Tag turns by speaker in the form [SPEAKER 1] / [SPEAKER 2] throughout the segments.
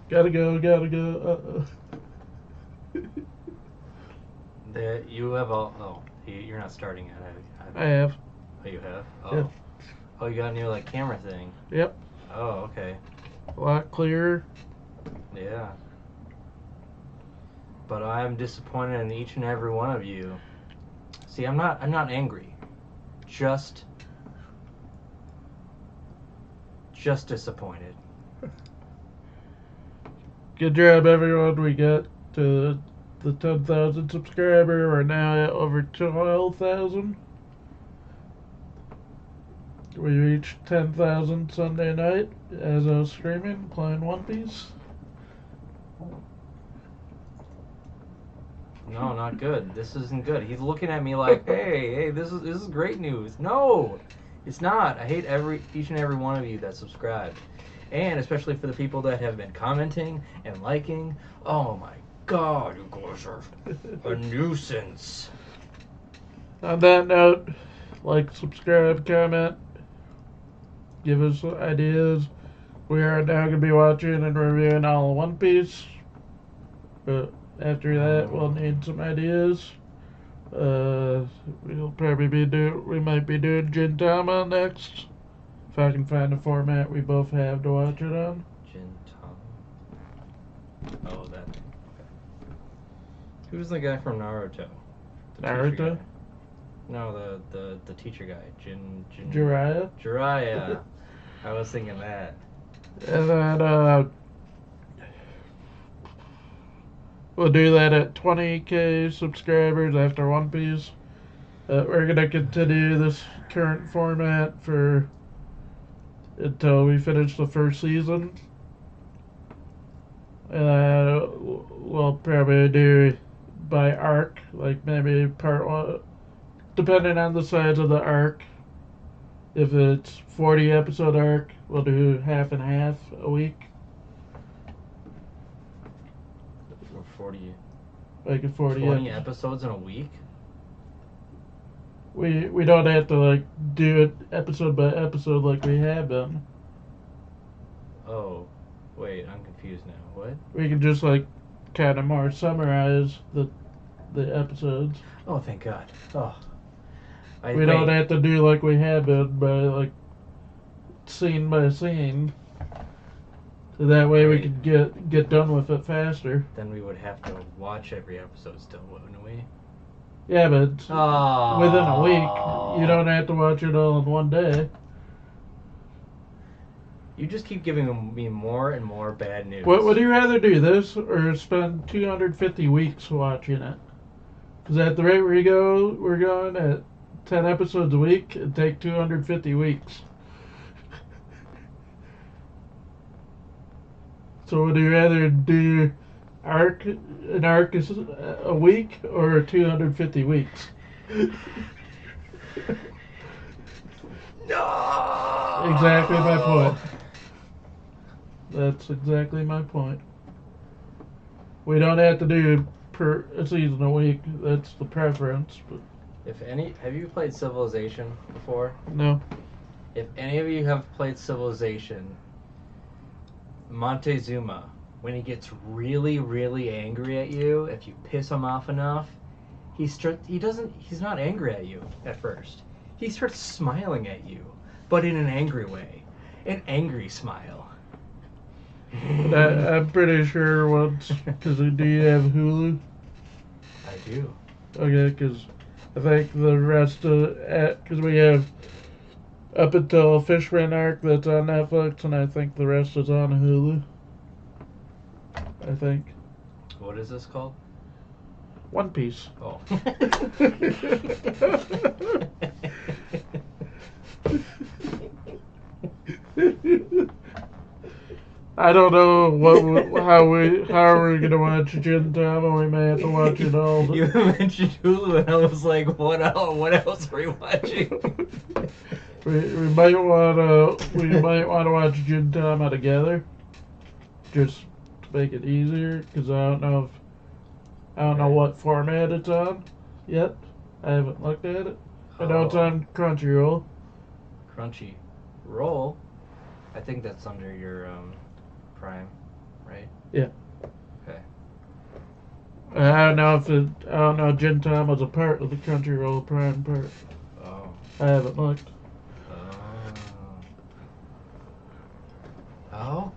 [SPEAKER 1] Gotta go, gotta go.
[SPEAKER 2] You have all. Oh, you're not starting yet.
[SPEAKER 1] I have.
[SPEAKER 2] Oh, you have.
[SPEAKER 1] Yep.
[SPEAKER 2] Oh, you got a new camera thing.
[SPEAKER 1] Yep.
[SPEAKER 2] Oh, okay.
[SPEAKER 1] A lot clearer.
[SPEAKER 2] Yeah. But I'm disappointed in each and every one of you. See, I'm not angry. Just just disappointed.
[SPEAKER 1] Good job, everyone. We got to the 10,000 subscriber. We're now at over 12,000. We reached 10,000 Sunday night as I was streaming, playing One Piece.
[SPEAKER 2] No, not good. This isn't good. He's looking at me like, hey, this is great news. No, it's not. I hate each and every one of you that subscribed, and especially for the people that have been commenting and liking. Oh my God, you guys are a nuisance.
[SPEAKER 1] On that note, like, subscribe, comment, give us ideas. We are now going to be watching and reviewing all of One Piece. But after that, we'll need some ideas. We'll probably we might be doing Gintama next. If I can find a format we both have to watch it on.
[SPEAKER 2] Gintama. Oh, that. Okay. Who's the guy from Naruto? The
[SPEAKER 1] Naruto?
[SPEAKER 2] No, the teacher guy,
[SPEAKER 1] Jiraiya?
[SPEAKER 2] Jiraiya. I was thinking that.
[SPEAKER 1] And then, we'll do that at 20k subscribers after One Piece. We're going to continue this current format until we finish the first season. We'll probably do by arc, like maybe part one, depending on the size of the arc. If it's 40 episode arc, we'll do half and half a week.
[SPEAKER 2] For 40.
[SPEAKER 1] Like a
[SPEAKER 2] 20 episodes in a week?
[SPEAKER 1] We don't have to like do it episode by episode like we have been.
[SPEAKER 2] Oh, wait, I'm confused now. What?
[SPEAKER 1] We can just like kind of more summarize the episodes.
[SPEAKER 2] Oh, thank God. Oh.
[SPEAKER 1] We don't have to do like we have been by like scene by scene. So that way we could get done with it faster.
[SPEAKER 2] Then we would have to watch every episode still, wouldn't we?
[SPEAKER 1] Yeah, but within a week, you don't have to watch it all in one day.
[SPEAKER 2] You just keep giving me more and more bad news.
[SPEAKER 1] What would you rather do, this or spend 250 weeks watching it? Because at the rate we're going at 10 episodes a week, it'd take 250 weeks. So would you rather do an arc is a week or 250 weeks?
[SPEAKER 2] No!
[SPEAKER 1] Exactly my point. That's exactly my point. We don't have to do per season a week. That's the preference. But
[SPEAKER 2] have you played Civilization before?
[SPEAKER 1] No.
[SPEAKER 2] If any of you have played Civilization, Montezuma, when he gets really, really angry at you, if you piss him off enough, he's not angry at you at first. He starts smiling at you, but in an angry way. An angry smile.
[SPEAKER 1] I'm pretty sure once, because do you have Hulu?
[SPEAKER 2] I do.
[SPEAKER 1] Okay, because I think the rest of because we have up until Fishman Arc that's on Netflix, and I think the rest is on Hulu. I think.
[SPEAKER 2] What is this called?
[SPEAKER 1] One Piece.
[SPEAKER 2] Oh.
[SPEAKER 1] I don't know how are we gonna watch Gintama. We may have to watch it all.
[SPEAKER 2] You mentioned Hulu, and I was like, what else are we watching?
[SPEAKER 1] we might want to watch Gintama together, just to make it easier. Because I don't know what format it's on yet. I haven't looked at it. I know it's on Crunchyroll.
[SPEAKER 2] Crunchyroll? I think that's under your Prime. right?
[SPEAKER 1] Yeah.
[SPEAKER 2] Okay.
[SPEAKER 1] I don't know if Gin Tom was a part of the Crunchyroll Prime part.
[SPEAKER 2] Oh.
[SPEAKER 1] I haven't looked.
[SPEAKER 2] Oh.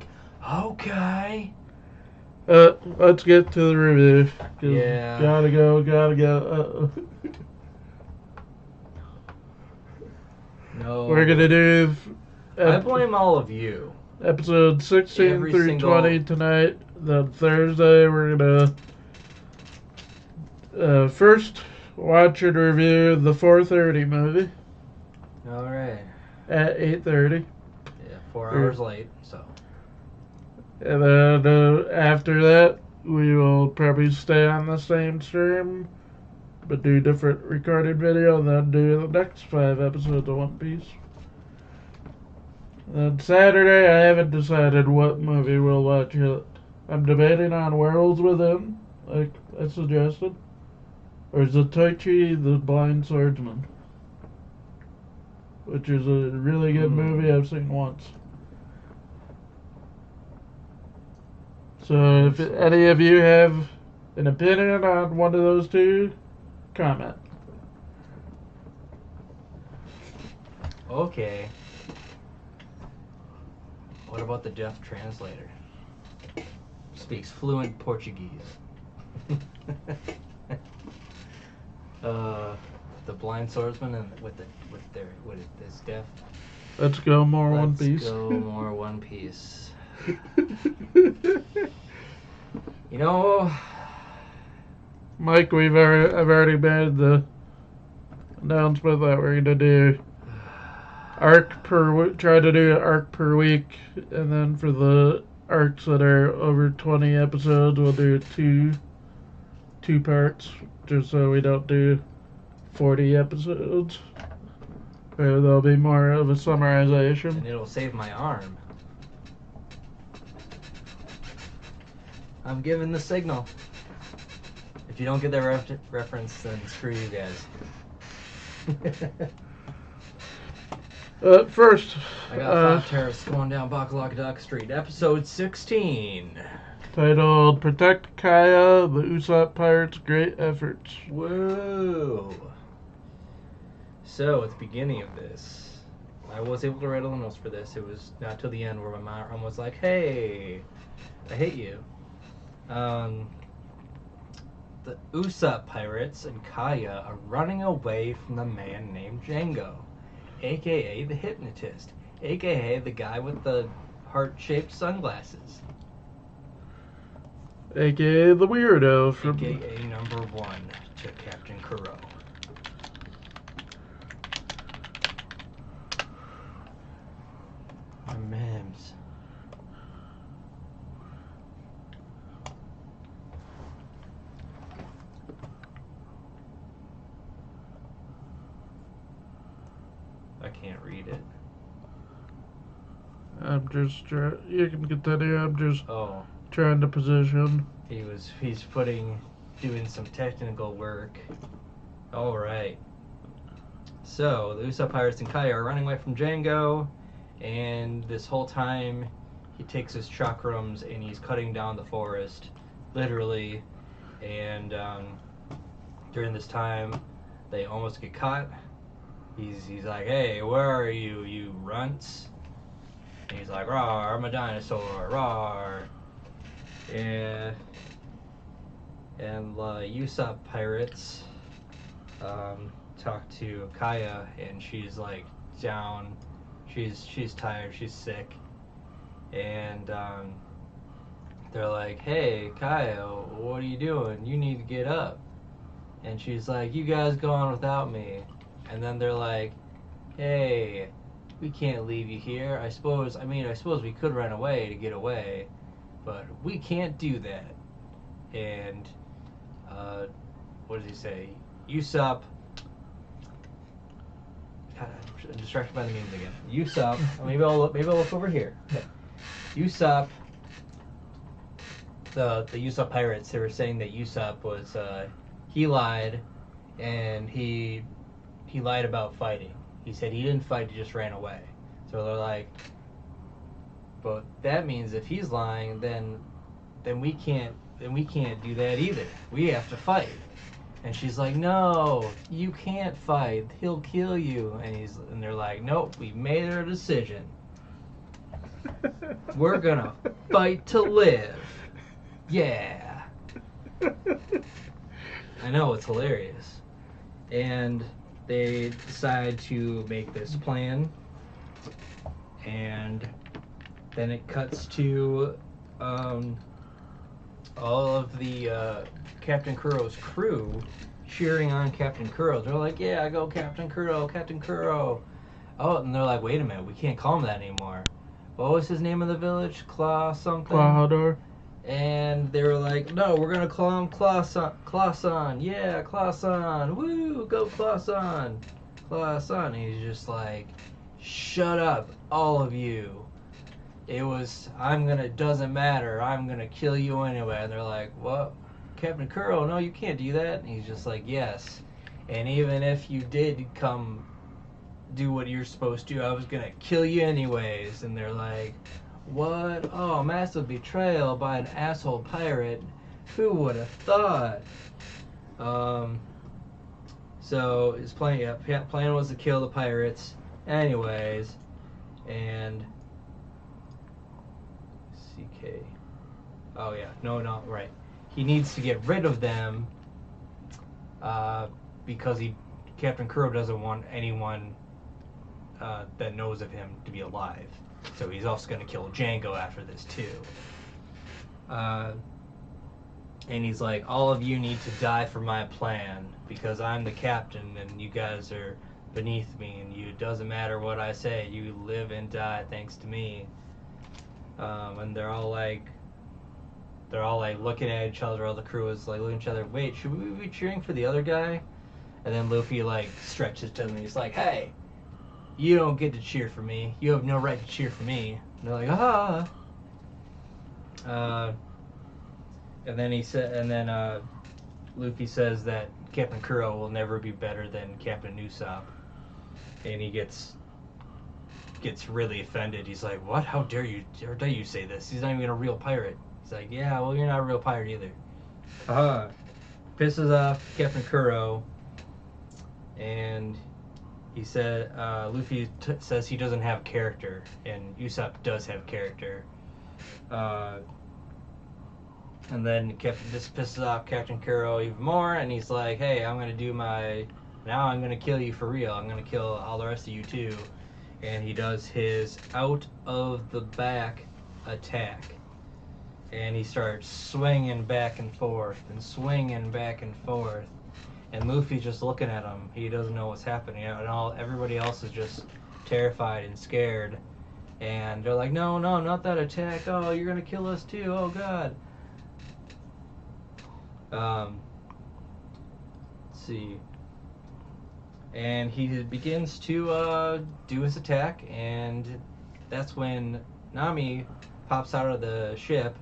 [SPEAKER 2] Okay.
[SPEAKER 1] Let's get to the review. 'Cause
[SPEAKER 2] Yeah.
[SPEAKER 1] Gotta go.
[SPEAKER 2] No.
[SPEAKER 1] We're gonna do
[SPEAKER 2] I blame all of you.
[SPEAKER 1] episode 16
[SPEAKER 2] Every
[SPEAKER 1] through
[SPEAKER 2] single-
[SPEAKER 1] 20 tonight. Then Thursday we're gonna first watch and review the 4:30 movie
[SPEAKER 2] All right.
[SPEAKER 1] at 8:30.
[SPEAKER 2] Yeah, 4 hours late. So.
[SPEAKER 1] And then after that, we will probably stay on the same stream, but do different recorded video, and then do the next 5 episodes of One Piece. Then Saturday, I haven't decided what movie we'll watch yet. I'm debating on Worlds Within, like I suggested, or Zatoichi the Blind Swordsman, which is a really good movie I've seen once. So if any of you have an opinion on one of those two, comment.
[SPEAKER 2] Okay. What about the deaf translator? Speaks fluent Portuguese. The blind swordsman and with this deaf.
[SPEAKER 1] Let's go more One
[SPEAKER 2] Let's
[SPEAKER 1] Piece.
[SPEAKER 2] go more One Piece. You know,
[SPEAKER 1] Mike, I've already made the announcement that we're gonna do try to do an arc per week, and then for the arcs that are over 20 episodes, we'll do two parts, just so we don't do 40 episodes. There'll be more of a summarization.
[SPEAKER 2] and it'll save my arm. I'm giving the signal. If you don't get that reference, then screw you guys.
[SPEAKER 1] First,
[SPEAKER 2] I got 5 terrorists going down Bakalakadaka Street. Episode 16.
[SPEAKER 1] titled Protect Kaya, the Usopp Pirates' Great Efforts.
[SPEAKER 2] Whoa. So, at the beginning of this, I was able to write all the notes for this. It was not till the end where my mom was like, hey, I hate you. The Usopp Pirates and Kaya are running away from the man named Django, aka the hypnotist, aka the guy with the heart-shaped sunglasses,
[SPEAKER 1] AKA the weirdo from
[SPEAKER 2] aka number 1 to Captain Kuro. Memes. I can't read it.
[SPEAKER 1] I'm just trying. You can continue. I'm just
[SPEAKER 2] Oh,
[SPEAKER 1] trying to position.
[SPEAKER 2] he's doing some technical work. All right. So the Usopp Pirates and Kaya are running away from Django, and this whole time he takes his chakrams and he's cutting down the forest, literally. And during this time, they almost get caught. He's like, "Hey, where are you, you runts?" And he's like, "Rawr, I'm a dinosaur, rawr." And Usopp Pirates talk to Kaya, and she's like down. She's tired. She's sick, and they're like, "Hey, Kaya, what are you doing? You need to get up." And she's like, "You guys go on without me." And then they're like, "Hey, we can't leave you here. I suppose we could run away to get away, but we can't do that." And what does he say? Usopp. God, I'm distracted by the memes again. Usopp. Maybe I'll look over here. Okay. Usopp. The Usopp Pirates. They were saying that Usopp was he lied, and he lied about fighting. He said he didn't fight. He just ran away. So they're like, but that means if he's lying, then then we can't do that either. We have to fight. And she's like, no, you can't fight. He'll kill you. And they're like, nope, we made our decision. We're gonna fight to live. Yeah. I know, it's hilarious. And they decide to make this plan. And then it cuts to all of the Captain Kuro's crew cheering on Captain Kuro. They're like, yeah, go Captain Kuro, Captain Kuro. Oh, and they're like, wait a minute, we can't call him that anymore. What was his name of the village? Claw something?
[SPEAKER 1] Clawhador.
[SPEAKER 2] And they were like, no, we're going to call him Clawson. Yeah, Clawson. Woo, go Clawson. Clawson. And he's just like, shut up, all of you. Doesn't matter. I'm going to kill you anyway. And they're like, what? Captain Kuro, no, you can't do that. And he's just like, yes. And even if you did come do what you're supposed to, I was going to kill you anyways. And they're like, what? Oh, massive betrayal by an asshole pirate. Who would have thought? So his plan was to kill the pirates anyways. And CK. Oh yeah, no, right. He needs to get rid of them because Captain Kuro doesn't want anyone that knows of him to be alive. So he's also going to kill Django after this too. And he's like, all of you need to die for my plan because I'm the captain and you guys are beneath me, and it doesn't matter what I say, you live and die thanks to me. And they're all like looking at each other. All the crew is like looking at each other. Wait, should we be cheering for the other guy? And then Luffy like stretches to them. And he's like, "Hey, you don't get to cheer for me. You have no right to cheer for me." And they're like, "Ah." And then Luffy says that Captain Kuro will never be better than Captain Usopp, and he gets really offended. He's like, "What? How dare you say this? He's not even a real pirate." He's like, "Yeah, well, you're not a real pirate either." Pisses off Captain Kuro, and he said, Luffy says he doesn't have character, and Usopp does have character. And then this pisses off Captain Kuro even more, and he's like, "Hey, now I'm gonna kill you for real. I'm gonna kill all the rest of you too." And he does his out of the back attack. And he starts swinging back and forth and swinging back and forth. And Luffy's just looking at him. He doesn't know what's happening. And everybody else is just terrified and scared. And they're like, no, not that attack. Oh, you're going to kill us too. Oh, God. Let's see. And he begins to do his attack. And that's when Nami pops out of the ship.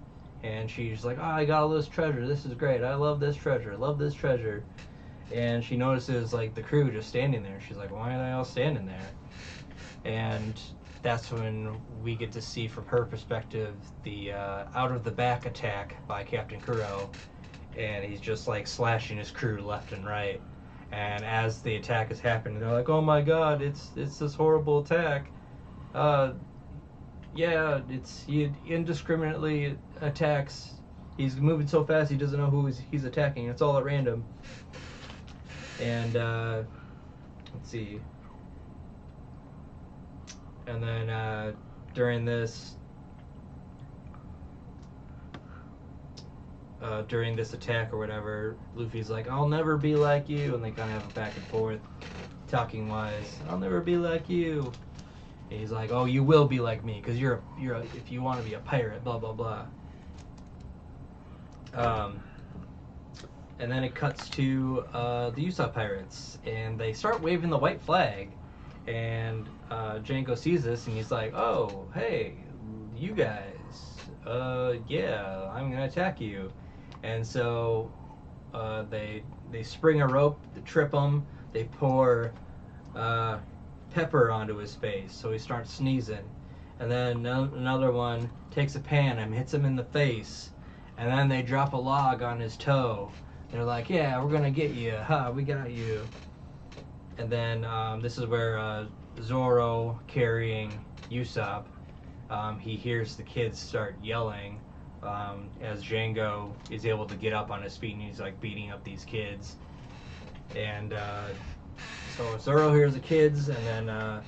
[SPEAKER 2] And she's like, "Oh, I got all this treasure. This is great. I love this treasure. Love this treasure." And she notices like the crew just standing there. She's like, "Why are they all standing there?" And that's when we get to see from her perspective the out of the back attack by Captain Kuro. And he's just like slashing his crew left and right. And as the attack is happening, they're like, "Oh my God, it's this horrible attack." Yeah, he indiscriminately attacks. He's moving so fast he doesn't know who he's attacking. It's all at random. And let's see. And then during this attack or whatever, Luffy's like, "I'll never be like you," and they kind of have a back and forth, talking wise. "I'll never be like you." And he's like, "Oh, you will be like me, because you're if you want to be a pirate, blah blah blah." And then it cuts to the Usopp pirates, and they start waving the white flag, and Django sees this, and he's like, "Oh, hey, you guys, yeah, I'm gonna attack you." And so they spring a rope to trip him. They pour pepper onto his face, so he starts sneezing. And then another one takes a pan and hits him in the face, and then they drop a log on his toe. They're like, yeah, we're gonna get you. Ha, we got you. And then this is where Zoro carrying Usopp, he hears the kids start yelling as Django is able to get up on his feet and he's like beating up these kids. And so Zoro hears the kids, and then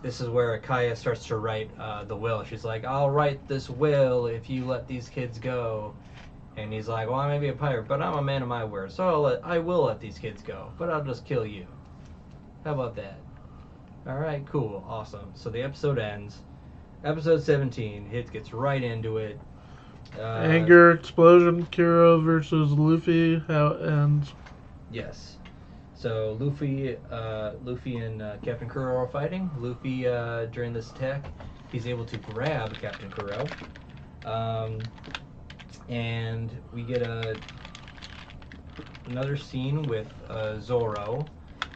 [SPEAKER 2] this is where Kaya starts to write the will. She's like, I'll write this will if you let these kids go. And he's like, well, I may be a pirate, but I'm a man of my word, so I will let these kids go, but I'll just kill you. How about that? Alright, cool, awesome. So the episode ends. Episode 17, Hit gets right into it.
[SPEAKER 1] Anger explosion, Kuro versus Luffy, how it ends.
[SPEAKER 2] Yes. So Luffy and Captain Kuro are fighting. Luffy, during this attack, he's able to grab Captain Kuro. And we get another scene with Zoro.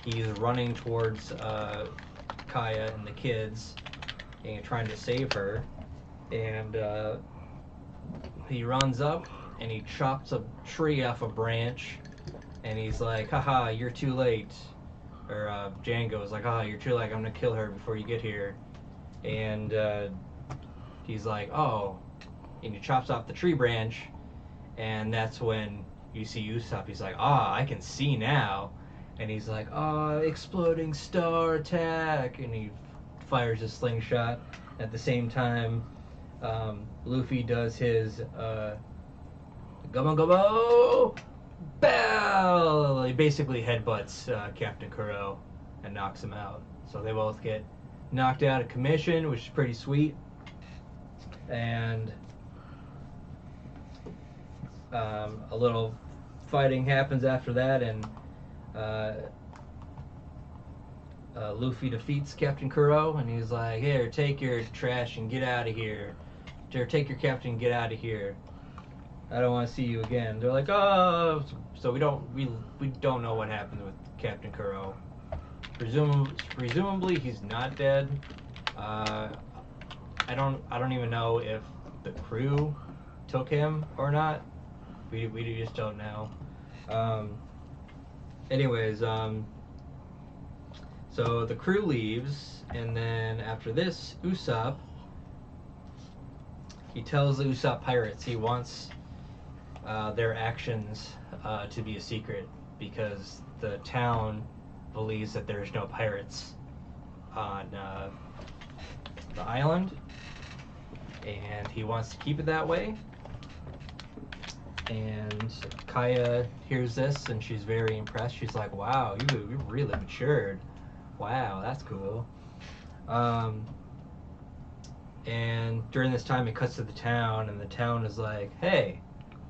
[SPEAKER 2] He's running towards Kaya and the kids and trying to save her. And he runs up and he chops a tree off a branch. And he's like, haha, you're too late. Or Django's like, haha, you're too late. I'm going to kill her before you get here. And he's like, oh. And he chops off the tree branch, and that's when you see Usopp. He's like, I can see now. And he's like, exploding star attack. And he fires his slingshot. At the same time, Luffy does his Gummo Gummo Bell. He basically headbutts Captain Kuro and knocks him out. So they both get knocked out of commission, which is pretty sweet. And a little fighting happens after that, and Luffy defeats Captain Kuro, and he's like, here, take your trash and get out of here. Or take your captain and get out of here. I don't want to see you again. They're like, oh, so we don't know what happened with Captain Kuro. Presumably he's not dead. I don't even know if the crew took him or not. We just don't know. Anyways, so the crew leaves, and then after this, Usopp, he tells the Usopp Pirates he wants their actions to be a secret because the town believes that there's no pirates on the island, and he wants to keep it that way. And Kaya hears this, and she's very impressed. She's like, wow, you've really matured. Wow, that's cool. And during this time, it cuts to the town, and the town is like, hey,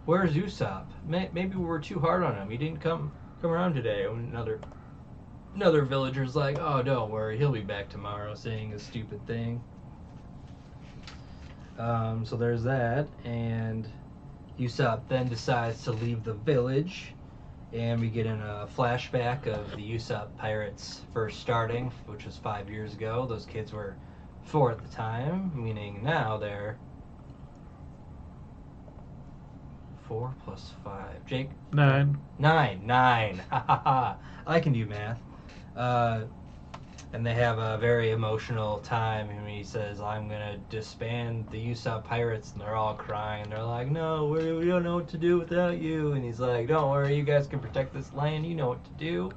[SPEAKER 2] where's Usopp? Maybe we were too hard on him. He didn't come around today. And another villager's like, oh, don't worry, he'll be back tomorrow, saying a stupid thing. So there's that, and Usopp then decides to leave the village, and we get in a flashback of the Usopp Pirates first starting, which was 5 years ago. Those kids were 4 at the time, meaning now they're 4 plus 5. Jake?
[SPEAKER 1] 9.
[SPEAKER 2] 9. Ha ha ha. I can do math. And they have a very emotional time, and he says, I'm gonna disband the Usopp Pirates, and they're all crying. They're like, no, we don't know what to do without you. And he's like, don't worry, you guys can protect this land, you know what to do.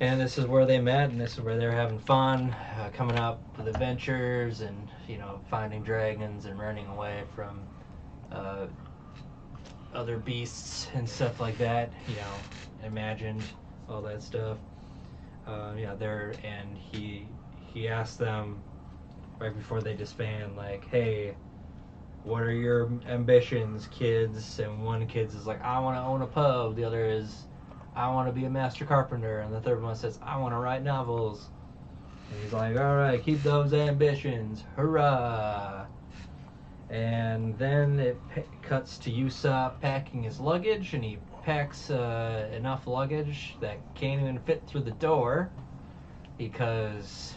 [SPEAKER 2] And this is where they met, and this is where they're having fun, coming up with adventures, and, finding dragons and running away from other beasts and stuff like that, imagined, all that stuff. And he asked them right before they disband, like, hey, what are your ambitions, kids? And one kid's is like, I want to own a pub. The other is, I want to be a master carpenter. And the third one says, I want to write novels. And he's like, all right, keep those ambitions. Hurrah! And then it cuts to Usopp packing his luggage, and he packs enough luggage that can't even fit through the door because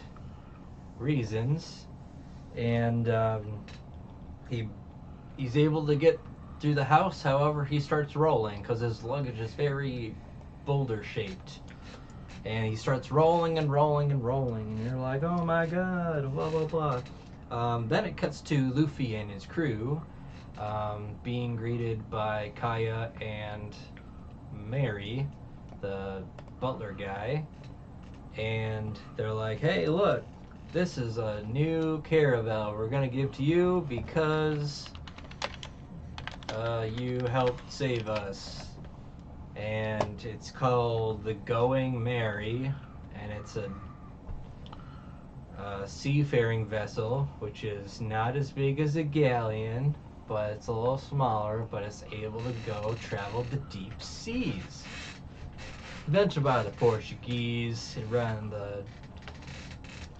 [SPEAKER 2] reasons. And he he's able to get through the house. However, he starts rolling because his luggage is very boulder shaped. And he starts rolling and rolling and rolling. And you're like, oh my god, blah, blah, blah. Then it cuts to Luffy and his crew being greeted by Kaya and Mary, the butler guy. And they're like, hey, look, this is a new caravel we're going to give to you because you helped save us. And it's called the Going Mary, and it's a seafaring vessel, which is not as big as a galleon, but it's a little smaller, but it's able to go travel the deep seas. Invented by the Portuguese around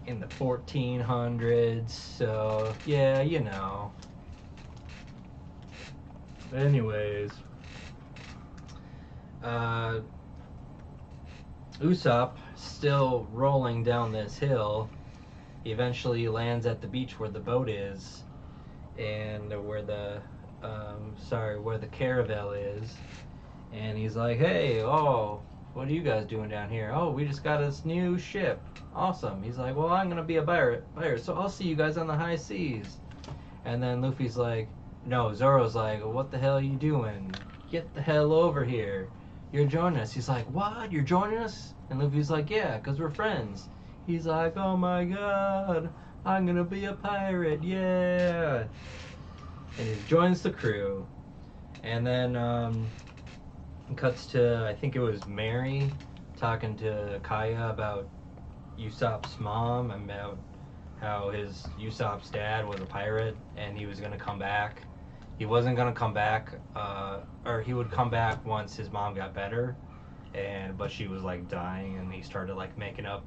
[SPEAKER 2] in the 1400s, so yeah, you know. Anyways, Usopp, still rolling down this hill, eventually lands at the beach where the boat is, and where the caravel is, and he's like, hey, oh, what are you guys doing down here? Oh, we just got this new ship. Awesome. He's like, well, I'm gonna be a pirate, so I'll see you guys on the high seas. And then Luffy's like, no, Zoro's like, what the hell are you doing? Get the hell over here. You're joining us. He's like, what? You're joining us? And Luffy's like, yeah, because we're friends. He's like, oh my god, I'm gonna be a pirate, yeah. And he joins the crew. And then it cuts to, I think it was Mary talking to Kaya about Usopp's mom, about how Usopp's dad was a pirate and he was gonna come back. He wasn't gonna come back, or he would come back once his mom got better, but she was like dying, and he started like making up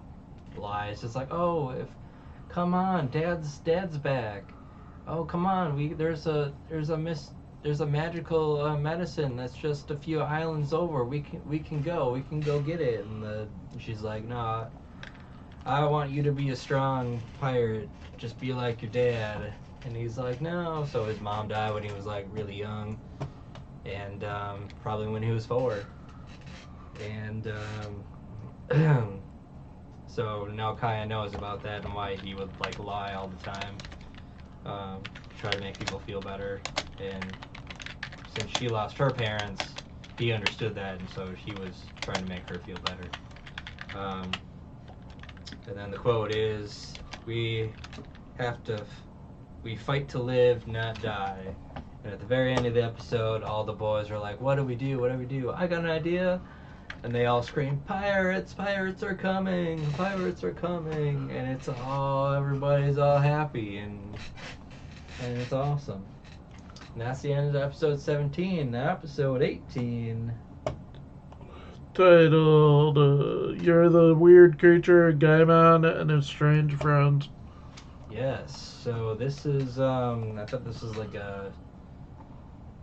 [SPEAKER 2] lies. It's like, oh, come on, dad's back. Oh, come on, there's a magical medicine that's just a few islands over. We can go get it. And she's like, no, I want you to be a strong pirate. Just be like your dad. And he's like, no. So his mom died when he was like really young, and probably when he was 4. And so now Kaya knows about that and why he would like lie all the time, try to make people feel better. And since she lost her parents, he understood that, and so he was trying to make her feel better. And then the quote is, we fight to live, not die. And at the very end of the episode, all the boys are like, what do we do? What do we do? I got an idea. And they all scream, pirates! Pirates are coming! Pirates are coming! And it's everybody's all happy, and it's awesome. And that's the end of episode 17. Now episode 18.
[SPEAKER 1] Titled, You're the Weird Creature, Gaimon and His Strange Friends.
[SPEAKER 2] Yes, so this is, I thought this was like a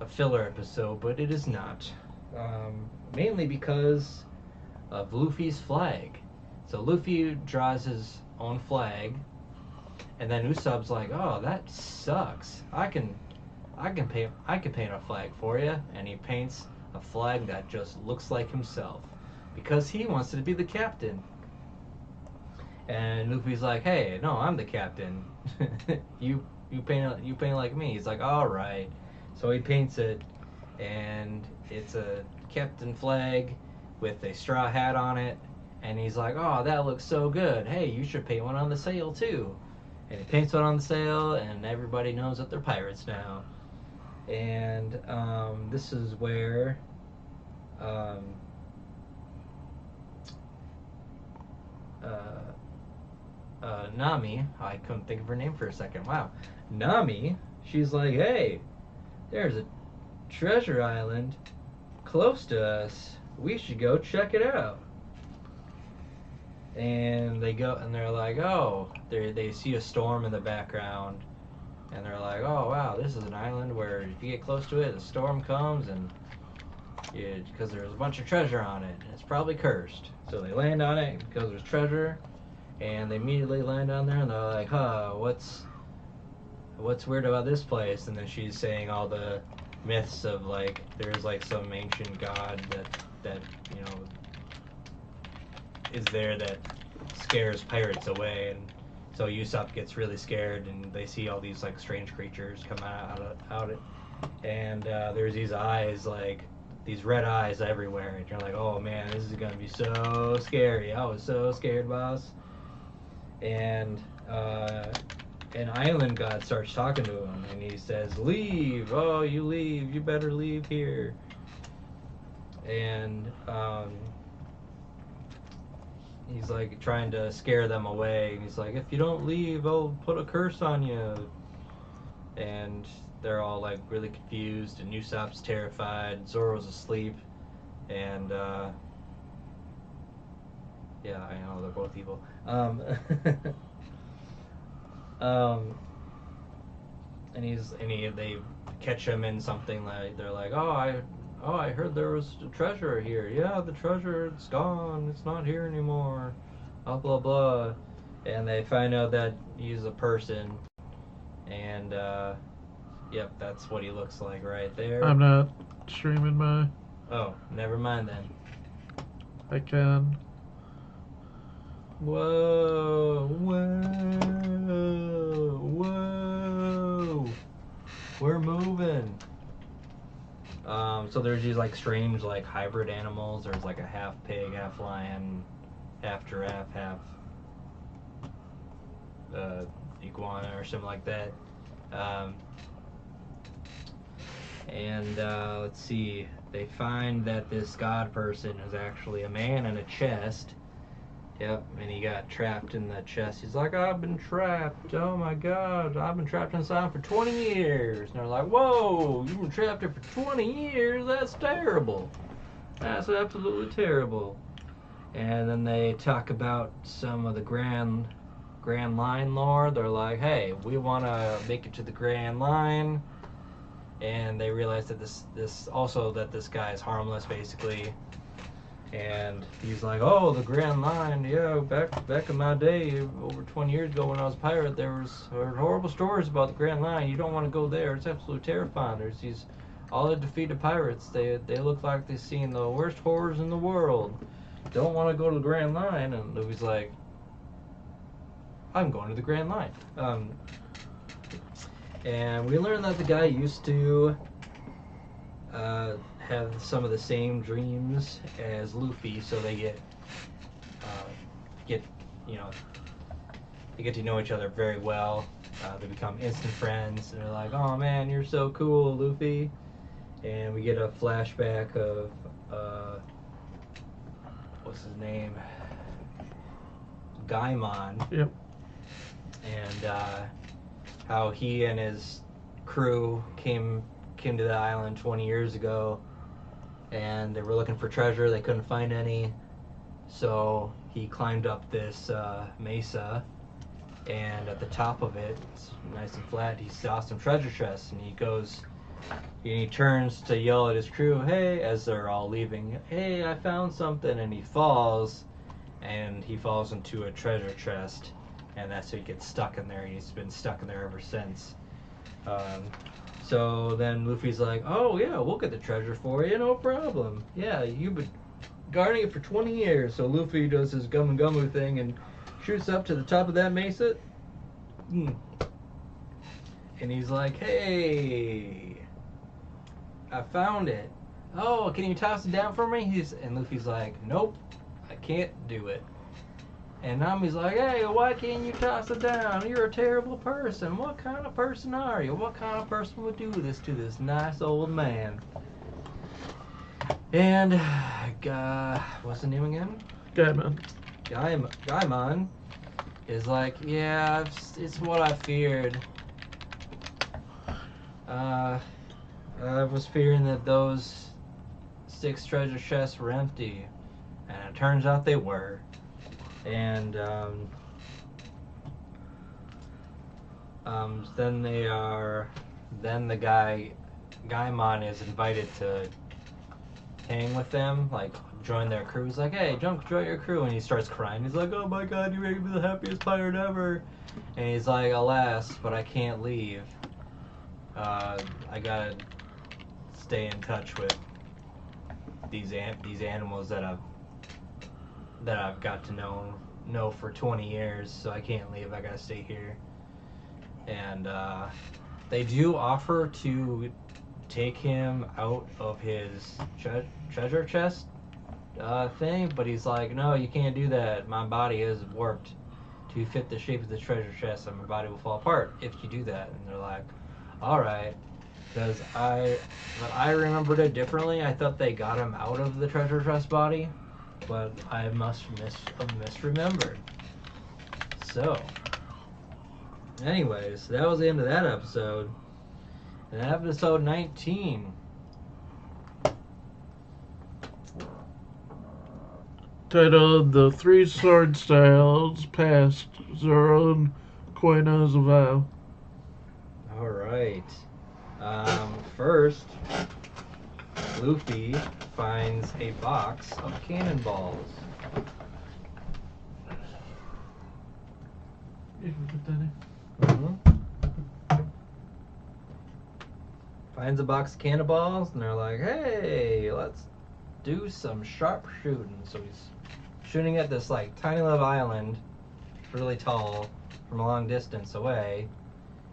[SPEAKER 2] filler episode, but it is not. Mainly because of Luffy's flag. So Luffy draws his own flag, and then Usopp's like, oh, that sucks. I can paint a flag for you, and he paints a flag that just looks like himself because he wants to be the captain. And Luffy's like, hey, no, I'm the captain. you paint like me. He's like, all right. So he paints it, and it's a captain flag with a straw hat on it, and he's like, oh, that looks so good. Hey, you should paint one on the sail too. And he paints one on the sail, and everybody knows that they're pirates now. And this is where Nami, I couldn't think of her name for a second. Wow. Nami, she's like, hey, there's a treasure island close to us. We should go check it out. And they go, and they're like, oh, they see a storm in the background, and they're like, oh wow, this is an island where if you get close to it, the storm comes, and because there's a bunch of treasure on it, and it's probably cursed. So they land on it because there's treasure, and they immediately land on there, and they're like, huh, what's weird about this place? And then she's saying all the myths of like there's like some ancient god that you know is there that scares pirates away, and so Usopp gets really scared, and they see all these like strange creatures come out and there's these eyes, like these red eyes everywhere, and you're like, oh man, this is gonna be so scary. I was so scared, boss. And an island god starts talking to him, and he says, leave. Oh, you leave, you better leave here. And he's like trying to scare them away, and he's like, if you don't leave, I'll put a curse on you. And they're all like really confused, and Usopp's terrified, Zoro's asleep, and yeah, I know they're both evil. And they catch him in something, like they're like, I heard there was a treasure here. Yeah, the treasure, it's gone. It's not here anymore. Blah blah blah. And they find out that he's a person, and yep, that's what he looks like right there.
[SPEAKER 1] I'm not streaming my.
[SPEAKER 2] Oh, never mind then.
[SPEAKER 1] I can.
[SPEAKER 2] Whoa, whoa, whoa. We're moving. So there's these like strange like hybrid animals. There's like a half pig, half lion, half giraffe, half iguana or something like that. And let's see. They find that this god person is actually a man in a chest. Yep, and he got trapped in the chest. He's like, I've been trapped. Oh my god, I've been trapped inside for 20 years. And they're like, whoa, you've been trapped here for 20 years? That's terrible. That's absolutely terrible. And then they talk about some of the Grand Line lore. They're like, hey, we want to make it to the Grand Line. And they realize that this guy is harmless, basically. And he's like, oh, the Grand Line, yeah, back in my day, over 20 years ago when I was a pirate, there was horrible stories about the Grand Line. You don't want to go there. It's absolutely terrifying. There's these, all the defeated pirates, they look like they've seen the worst horrors in the world. Don't want to go to the Grand Line. And Luffy's like, I'm going to the Grand Line. And we learned that the guy used to have some of the same dreams as Luffy, so they get to know each other very well. They become instant friends, and they're like, "Oh man, you're so cool, Luffy." And we get a flashback of what's his name, Gaimon.
[SPEAKER 1] Yep.
[SPEAKER 2] And how he and his crew came to the island 20 years ago, and they were looking for treasure. They couldn't find any, so he climbed up this mesa, and at the top of it, it's nice and flat, he saw some treasure chests, and he turns to yell at his crew, hey, as they're all leaving, hey, I found something. And he falls into a treasure chest, and that's how he gets stuck in there. He's been stuck in there ever since. So then Luffy's like, oh yeah, we'll get the treasure for you, no problem. Yeah, you've been guarding it for 20 years. So Luffy does his Gumu Gumu thing and shoots up to the top of that mesa. And he's like, hey, I found it. Oh, can you toss it down for me? And Luffy's like, nope, I can't do it. And Nami's like, hey, why can't you toss it down? You're a terrible person. What kind of person are you? What kind of person would do this to this nice old man? And, what's the name again? Gaimon is like, yeah, it's what I feared. I was fearing that those 6 treasure chests were empty. And it turns out they were. And then the Gaimon is invited to hang with them, like join their crew. He's like, hey, join your crew, and he starts crying. He's like, oh my god, you make me the happiest pirate ever. And he's like, alas, but I can't leave. I gotta stay in touch with these animals that I've got to know for 20 years, so I can't leave. I gotta stay here. And they do offer to take him out of his treasure chest thing, but he's like, no, you can't do that. My body is warped to fit the shape of the treasure chest, and my body will fall apart if you do that. And they're like, all right. Because I remembered it differently. I thought they got him out of the treasure chest body, but I must have misremembered. So, anyways, that was the end of that episode. And episode 19.
[SPEAKER 1] Titled The Three Sword Styles Past Zoro and Koina Zavao.
[SPEAKER 2] Alright. First, Luffy finds a box of cannonballs.
[SPEAKER 1] You can put that in.
[SPEAKER 2] Mm-hmm. Finds a box of cannonballs, and they're like, hey, let's do some sharpshooting. So he's shooting at this like tiny little island, really tall, from a long distance away.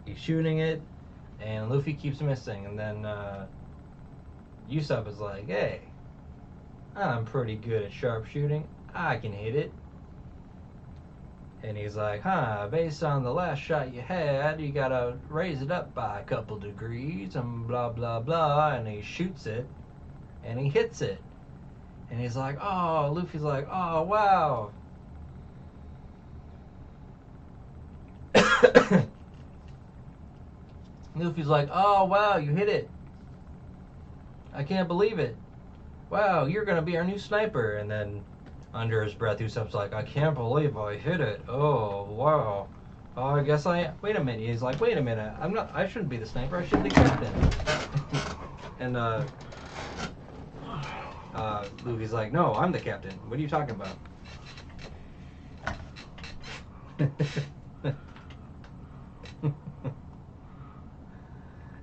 [SPEAKER 2] He's shooting it, and Luffy keeps missing. And then Usopp is like, hey, I'm pretty good at sharpshooting. I can hit it. And he's like, based on the last shot you had, you gotta raise it up by a couple degrees and blah, blah, blah. And he shoots it, and he hits it. And he's like, oh, Luffy's like, oh, wow. Luffy's like, oh, wow, you hit it. I can't believe it. Wow, you're going to be our new sniper. And then under his breath, Usopp's like, I can't believe I hit it. Oh, wow. Oh, I guess wait a minute. He's like, wait a minute. I shouldn't be the sniper. I should be the captain. And, Luffy's like, no, I'm the captain. What are you talking about?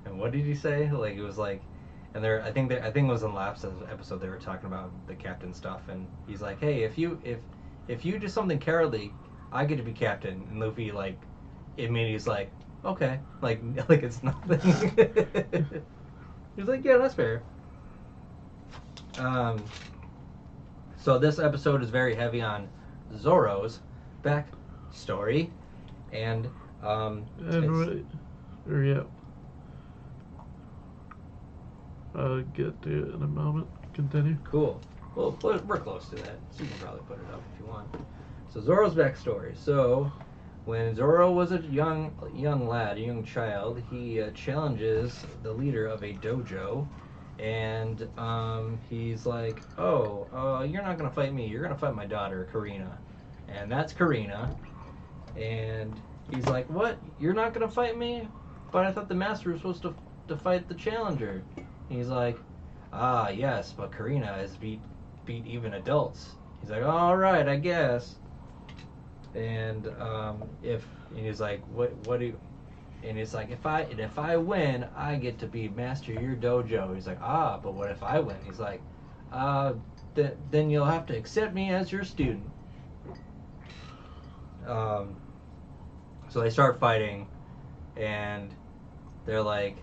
[SPEAKER 2] And what did he say? Like, it was like, and I think it was in last episode they were talking about the captain stuff, and he's like, hey, if you do something cowardly, I get to be captain. And Luffy like immediately is like, okay, like it's nothing. He's like, yeah, that's fair. So this episode is very heavy on Zoro's backstory, and
[SPEAKER 1] yeah. I'll get to it in a moment. Continue.
[SPEAKER 2] Cool. Well, we're close to that, so you can probably put it up if you want. So Zoro's backstory. So when Zoro was a young lad, a young child, he challenges the leader of a dojo. And he's like, oh, you're not going to fight me. You're going to fight my daughter, Karina. And that's Karina. And he's like, what? You're not going to fight me? But I thought the master was supposed to fight the challenger. And he's like, yes, but Karina has beat even adults. He's like, all right, I guess. And he's like, what do you... And it's like, if I win, I get to be master of your dojo. He's like, but what if I win? He's like, then you'll have to accept me as your student. So they start fighting, and they're like,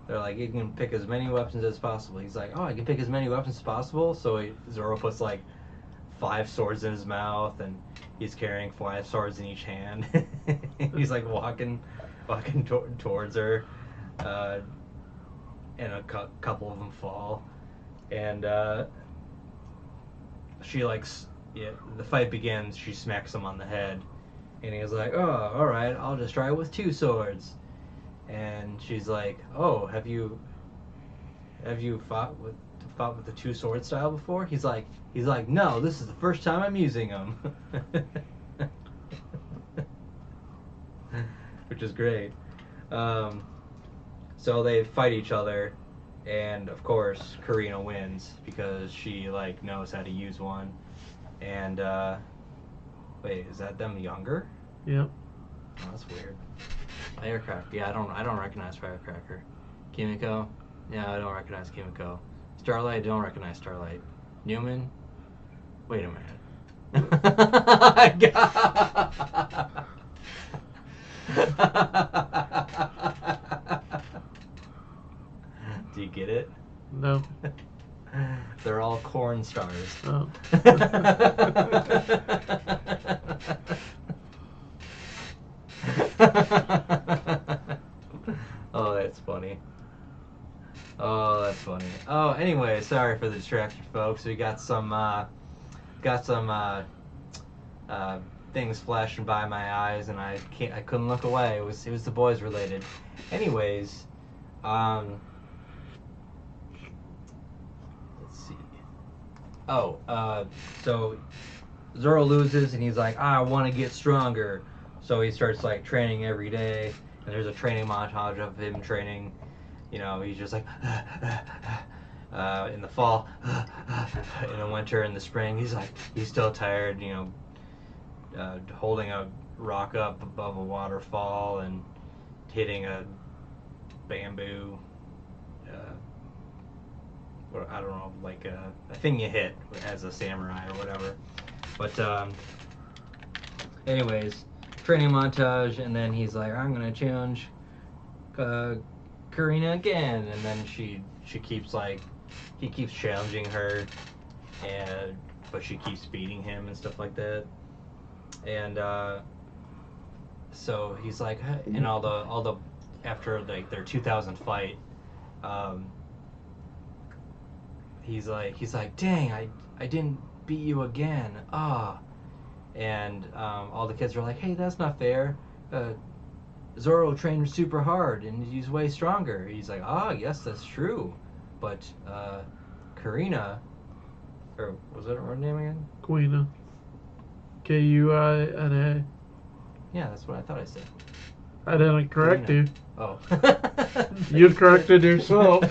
[SPEAKER 2] you can pick as many weapons as possible. He's like, I can pick as many weapons as possible. So Zoro puts like 5 swords in his mouth, and he's carrying 5 swords in each hand. He's like walking towards her, and a couple of them fall, and she the fight begins. She smacks him on the head, and he's like, oh, all right, I'll just try it with 2 swords. And she's like, oh, have you fought with the 2 sword style before? He's like, no, this is the first time I'm using them. Which is great. So they fight each other, And of course, Karina wins because she like knows how to use one. And wait, is that them younger?
[SPEAKER 1] Yep.
[SPEAKER 2] Oh, that's weird. Firecracker. Yeah, I don't recognize Firecracker. Kimiko. Yeah, I don't recognize Kimiko. Starlight. I don't recognize Starlight. Newman. Wait a minute. Do you get it?
[SPEAKER 1] No.
[SPEAKER 2] They're all corn stars.
[SPEAKER 1] Oh.
[SPEAKER 2] Oh, that's funny. Oh, that's funny. Oh, anyway, sorry for the distraction, folks. We got some things flashing by my eyes, and I couldn't look away. It was the boys related. Anyways, let's see. Oh, so Zoro loses, and he's like, I want to get stronger. So he starts like training every day, and there's a training montage of him training. You know, he's just like in the fall, in the winter, in the spring. He's still tired. You know, holding a rock up above a waterfall and hitting a bamboo. I don't know, like a thing you hit as a samurai or whatever. But anyways, training montage, and then he's like, I'm gonna challenge Karina again, and then she keeps like, he keeps challenging her, and but she keeps beating him and stuff like that, and so he's like, and all the after like their 2000 fight, he's like, dang, I didn't beat you again, and all the kids are like, hey, that's not fair. Zoro trained super hard and he's way stronger. He's like, yes, that's true. But Karina, or was that her name again?
[SPEAKER 1] Kuina. Kuina.
[SPEAKER 2] Yeah, that's what I thought I said.
[SPEAKER 1] I didn't correct
[SPEAKER 2] Karina.
[SPEAKER 1] you.
[SPEAKER 2] Oh.
[SPEAKER 1] You corrected yourself.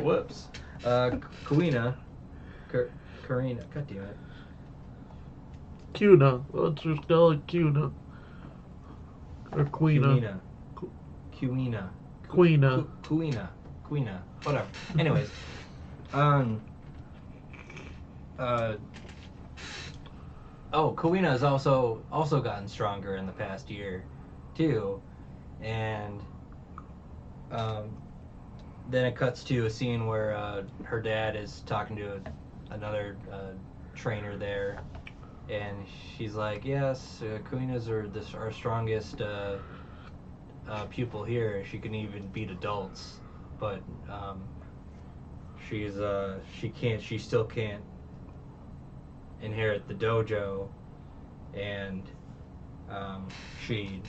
[SPEAKER 2] Whoops. Kuina. Karina. God damn it.
[SPEAKER 1] Kuna. Let's just call it Kuna. Or Queena.
[SPEAKER 2] Kuina.
[SPEAKER 1] Queena.
[SPEAKER 2] Queena. Whatever. Anyways. Kuina has also gotten stronger in the past year, too. And then it cuts to a scene where her dad is talking to another trainer there, and she's like, yes, Kuina's our strongest pupil here. She can even beat adults, but she still can't inherit the dojo, and she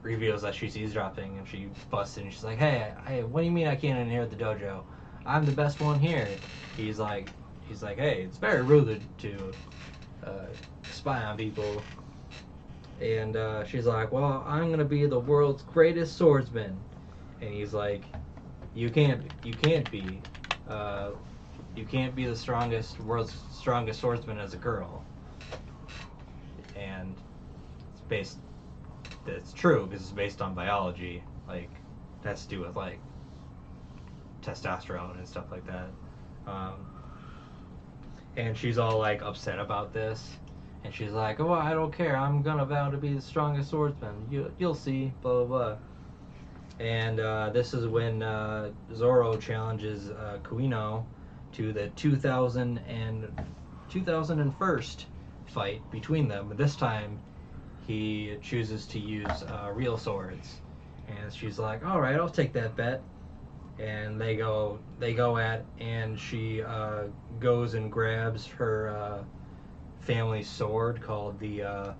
[SPEAKER 2] reveals that she's eavesdropping, and she busts in and she's like, hey, what do you mean I can't inherit the dojo? I'm the best one here. He's like, hey, it's very rude to spy on people. And she's like, well, I'm gonna be the world's greatest swordsman. And he's like, you can't be the world's strongest swordsman as a girl. And that's true because it's based on biology. Like, it has to do with like testosterone and stuff like that. And she's all like upset about this, and she's like, oh, I don't care, I'm gonna vow to be the strongest swordsman, you'll see, blah blah blah. And this is when Zoro challenges Kuino to the 2001st fight between them, but this time he chooses to use real swords. And she's like, all right, I'll take that bet. And they go at, and she goes and grabs her family sword called the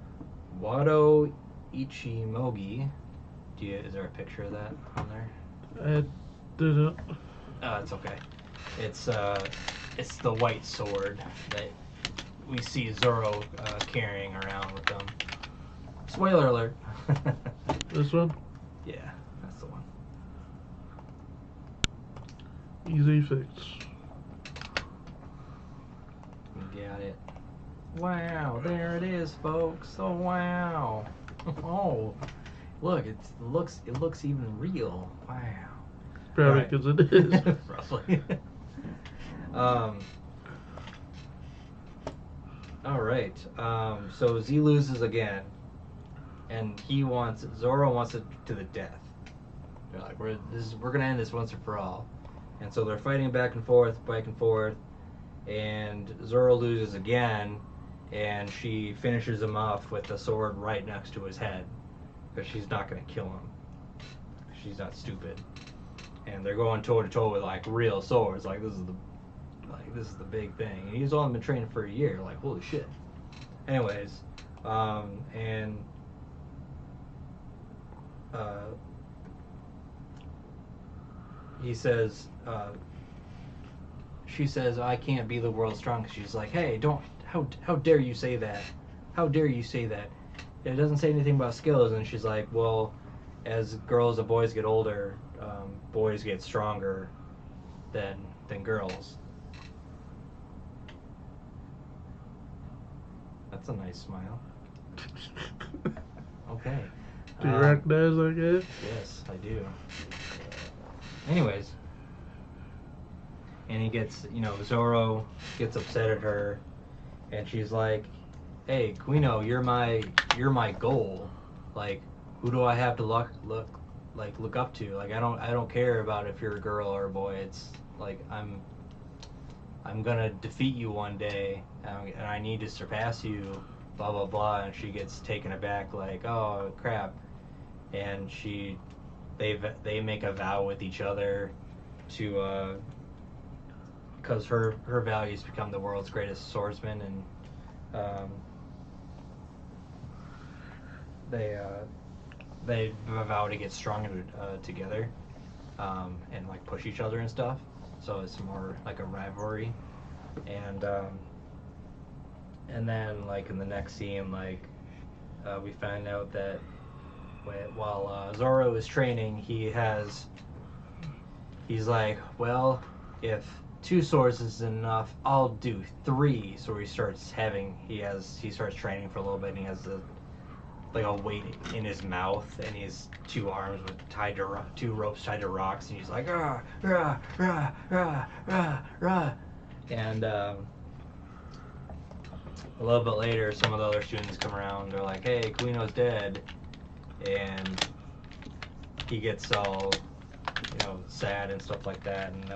[SPEAKER 2] Wado Ichimogi. Is there a picture of that on there?
[SPEAKER 1] I didn't.
[SPEAKER 2] It's okay. It's the white sword that we see Zoro carrying around with them. Spoiler alert.
[SPEAKER 1] This one?
[SPEAKER 2] Yeah, that's the one.
[SPEAKER 1] Easy fix.
[SPEAKER 2] You got it. Wow, there it is, folks. Oh wow. Oh, look, it looks even real. Wow.
[SPEAKER 1] Probably
[SPEAKER 2] Right.
[SPEAKER 1] because it is.
[SPEAKER 2] Roughly. um. All right. So Z loses again, and Zoro wants it to the death. They're like, we're gonna end this once and for all, and so they're fighting back and forth, and Zoro loses again, and she finishes him off with the sword right next to his head, because she's not gonna kill him. She's not stupid, and they're going toe to toe with like real swords. Like this is the big thing. And he's only been training for a year. Like holy shit. Anyways, and he says, she says, I can't be the world's strongest. She's like, hey, don't, how dare you say that? How dare you say that? It doesn't say anything about skills. And she's like, well, as girls and boys get older, boys get stronger than girls. That's a nice smile. Okay.
[SPEAKER 1] Do you recognize that guy?
[SPEAKER 2] Yes, I do. Anyways, and he gets, Zoro gets upset at her, and she's like, "Hey, Guino, you're my goal. Like, who do I have to look up to? Like, I don't care about if you're a girl or a boy. It's like I'm gonna defeat you one day, and I need to surpass you." Blah blah blah, and she gets taken aback, like, "Oh crap," and they make a vow with each other to because her values become the world's greatest swordsman, and they vow to get stronger together, and like push each other and stuff. So it's more like a rivalry, and then like in the next scene, like we find out that while Zoro is training, he's like, well, if 2 swords isn't enough, I'll do 3. So he starts training for a little bit, and he has a weight in his mouth, and he has 2 arms tied to 2 ropes tied to rocks, and he's like rah rah rah rah rah rah, and a little bit later, some of the other students come around. They're like, "Hey, Guino's dead," and he gets all, sad and stuff like that. And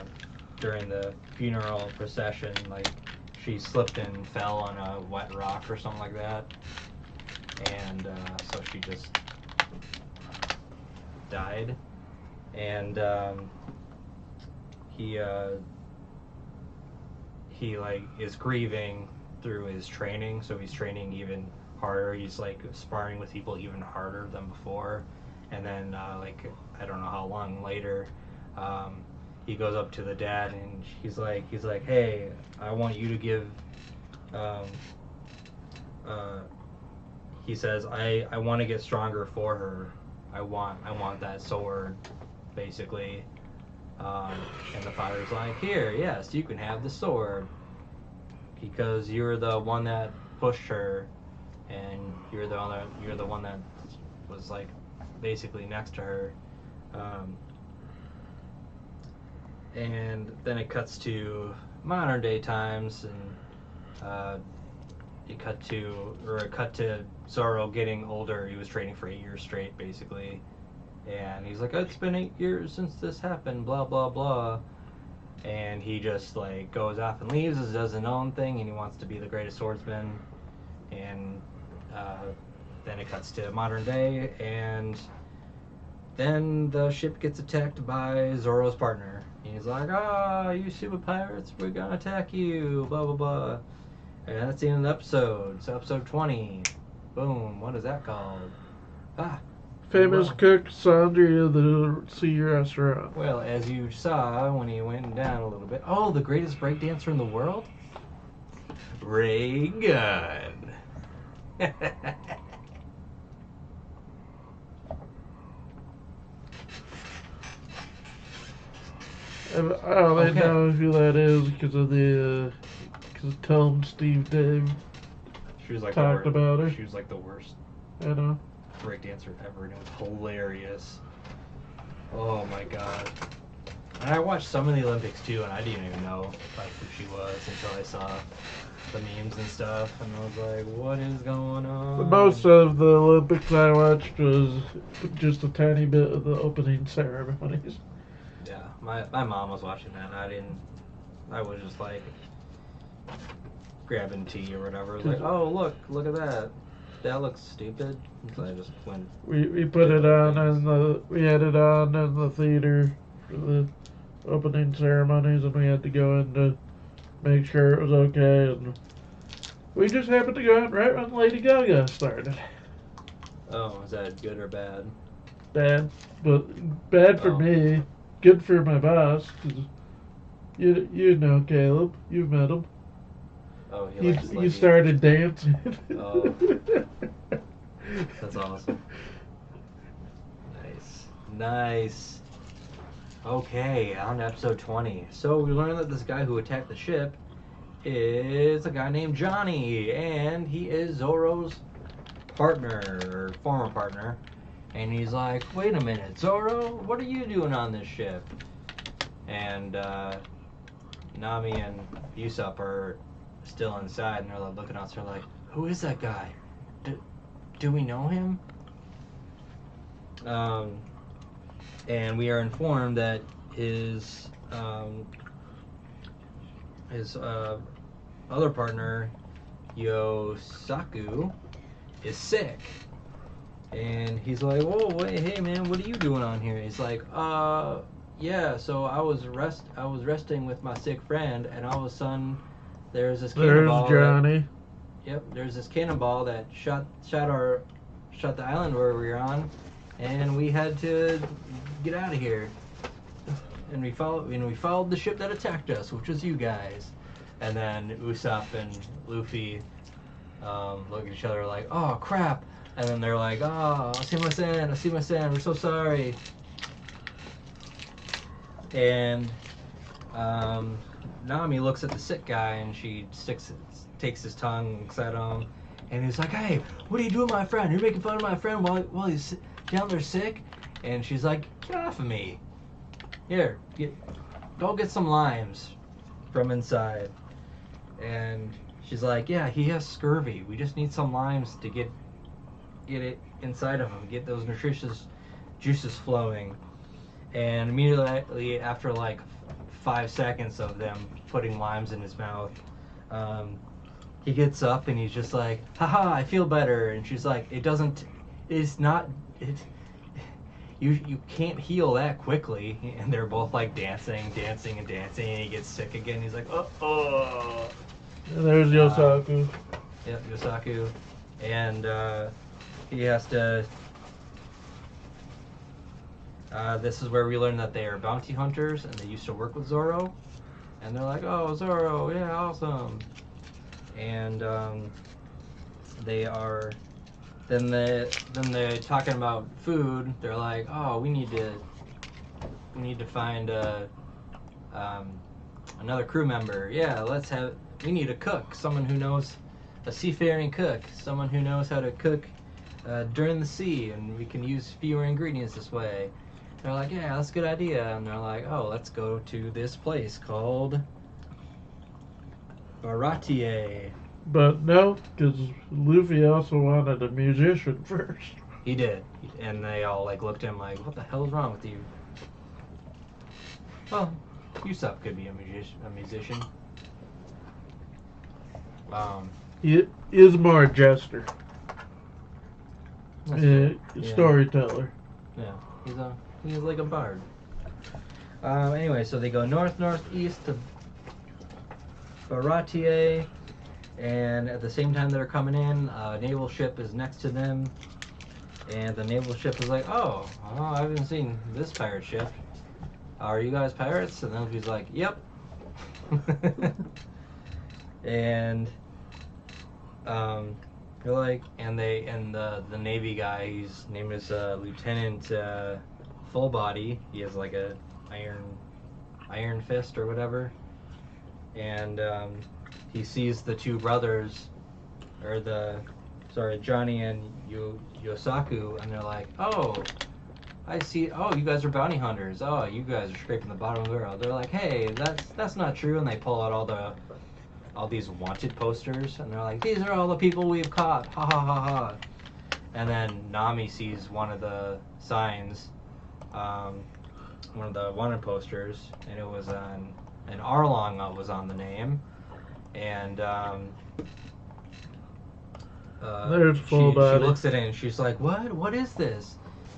[SPEAKER 2] during the funeral procession, like, she slipped and fell on a wet rock or something like that, and so she just died. And he like is grieving through his training, so he's training even harder. He's like sparring with people even harder than before. And then like I don't know how long later, he goes up to the dad, and he's like, "Hey, I want you to give." He says, "I want to get stronger for her. I want that sword," basically. And the father's like, "Here, yes, you can have the sword, because you're the one that pushed her, and you're the one that was like basically next to her." And then it cuts to modern day times, and it cut to Zoro getting older. He was training for 8 years straight, basically, and he's like, "It's been 8 years since this happened, blah blah blah." And he just like goes off and leaves, does his own thing, and he wants to be the greatest swordsman. And then it cuts to modern day, and then the ship gets attacked by Zoro's partner. He's like, you stupid pirates, we're gonna attack you, blah blah blah. And that's the end of the episode. So episode 20. Boom. What is that called?
[SPEAKER 1] Famous cook Sandria of the Sea Restaurant.
[SPEAKER 2] Well, as you saw when he went down a little bit. Oh, the greatest breakdancer in the world? Ray Gunn.
[SPEAKER 1] And I don't really
[SPEAKER 2] Okay.
[SPEAKER 1] know who that is because of the because Tom Steve Dave
[SPEAKER 2] She was like
[SPEAKER 1] talked
[SPEAKER 2] the
[SPEAKER 1] about her.
[SPEAKER 2] She was like the worst
[SPEAKER 1] You know.
[SPEAKER 2] breakdancer ever, and it was hilarious. Oh my god. And I watched some of the Olympics too, and I didn't even know like who she was until I saw the memes and stuff, and I was like, "What is going on?"
[SPEAKER 1] Most of the Olympics I watched was just a tiny bit of the opening ceremonies.
[SPEAKER 2] Yeah, my mom was watching that, and I didn't. I was just like grabbing tea or whatever. It was like, "Oh look at that. That looks stupid." So I just went.
[SPEAKER 1] We put
[SPEAKER 2] did
[SPEAKER 1] it
[SPEAKER 2] other
[SPEAKER 1] on
[SPEAKER 2] things.
[SPEAKER 1] and we had it on in the theater for the opening ceremonies, and we had to go in to make sure it was okay. And we just happened to go in right when Lady Gaga started.
[SPEAKER 2] Oh, is that good or bad?
[SPEAKER 1] Bad, but bad for
[SPEAKER 2] Oh,
[SPEAKER 1] me. Good for my boss. 'Cause you know Caleb. You've met him.
[SPEAKER 2] oh, he
[SPEAKER 1] He
[SPEAKER 2] likes
[SPEAKER 1] he
[SPEAKER 2] Lady.
[SPEAKER 1] started dancing.
[SPEAKER 2] Oh, that's awesome. Nice. Okay, on to episode 20. So we learned that this guy who attacked the ship is a guy named Johnny, and he is Zoro's partner, or former partner. And he's like, wait a minute, Zoro, what are you doing on this ship? And Nami and Usopp are still inside, and they're like looking outside like, who is that guy? Do we know him? Um, and we are informed that his other partner, Yosaku, is sick. And he's like, whoa, wait, hey man, what are you doing on here? He's like, yeah, so I was resting with my sick friend, and all of a sudden there's this
[SPEAKER 1] There's
[SPEAKER 2] cannonball
[SPEAKER 1] Johnny.
[SPEAKER 2] there's this cannonball that shot the island where we were on, and we had to get out of here. And we followed the ship that attacked us, which was you guys. And then Usopp and Luffy look at each other like, oh crap. And then they're like, oh, asimasen, we're so sorry. And Nami looks at the sick guy, and she takes his tongue, looks at him, and he's like, hey, what are you doing, my friend? You're making fun of my friend while he's down there sick? And she's like, get off of me. Here, go get some limes from inside. And she's like, yeah, he has scurvy. We just need some limes to get it inside of him, get those nutritious juices flowing. And immediately after like 5 seconds of them putting limes in his mouth, he gets up and he's just like, haha, I feel better. And she's like, you can't heal that quickly. And they're both like dancing, and he gets sick again. He's like, oh.
[SPEAKER 1] And there's Yosaku.
[SPEAKER 2] Yep, Yosaku. And he has to. This is where we learn that they are bounty hunters, and they used to work with Zoro. And they're like, oh, Zoro, yeah, awesome. And they are. Then they're talking about food. They're like, oh, we need to find another crew member. Yeah, we need a cook, someone who knows, a seafaring cook, someone who knows how to cook during the sea, and we can use fewer ingredients this way. They're like, yeah, that's a good idea. And they're like, oh, let's go to this place called Baratier.
[SPEAKER 1] But no, because Luffy also wanted a musician first.
[SPEAKER 2] He did. And they all like looked at him like, what the hell is wrong with you? Well, Usopp could be a musician.
[SPEAKER 1] He is more a jester.
[SPEAKER 2] That's true. Yeah.
[SPEAKER 1] Storyteller.
[SPEAKER 2] Yeah, he's like a bard. Anyway, so they go northeast to Baratier, and at the same time they're coming in, a naval ship is next to them, and the naval ship is like, oh, I haven't seen this pirate ship. Are you guys pirates? And then he's like, yep. And they're like, and the Navy guy, his name is Lieutenant Fullbody. He has like a iron Iron Fist or whatever, and he sees the two brothers, or Johnny and Yosaku, and they're like, oh, I see. Oh, you guys are bounty hunters. Oh, you guys are scraping the bottom of the barrel. They're like, hey, that's not true, and they pull out all these wanted posters, and they're like, these are all the people we've caught. Ha ha ha ha. And then Nami sees one of the signs, one of the wanted posters, and it was on, and Arlong was on the name, and
[SPEAKER 1] There's full
[SPEAKER 2] she
[SPEAKER 1] body.
[SPEAKER 2] looks at it and she's like, what is this?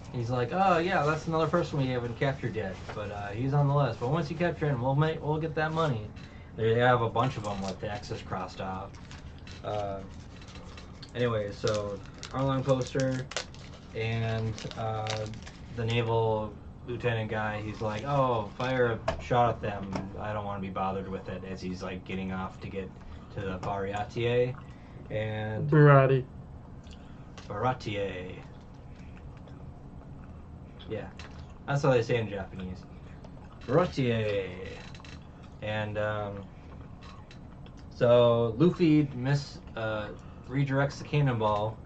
[SPEAKER 2] And he's like, oh yeah, that's another person we haven't captured yet, but he's on the list. But once you capture him, we'll get that money. They have a bunch of them with the X's crossed off. Anyway, so Arlong poster, and the naval lieutenant guy, he's like, oh, fire a shot at them. I don't want to be bothered with it, as he's like getting off to get to the Baratier. And
[SPEAKER 1] Barati.
[SPEAKER 2] Baratier. Yeah, that's how they say in Japanese. Baratier. And so Luffy redirects the cannonball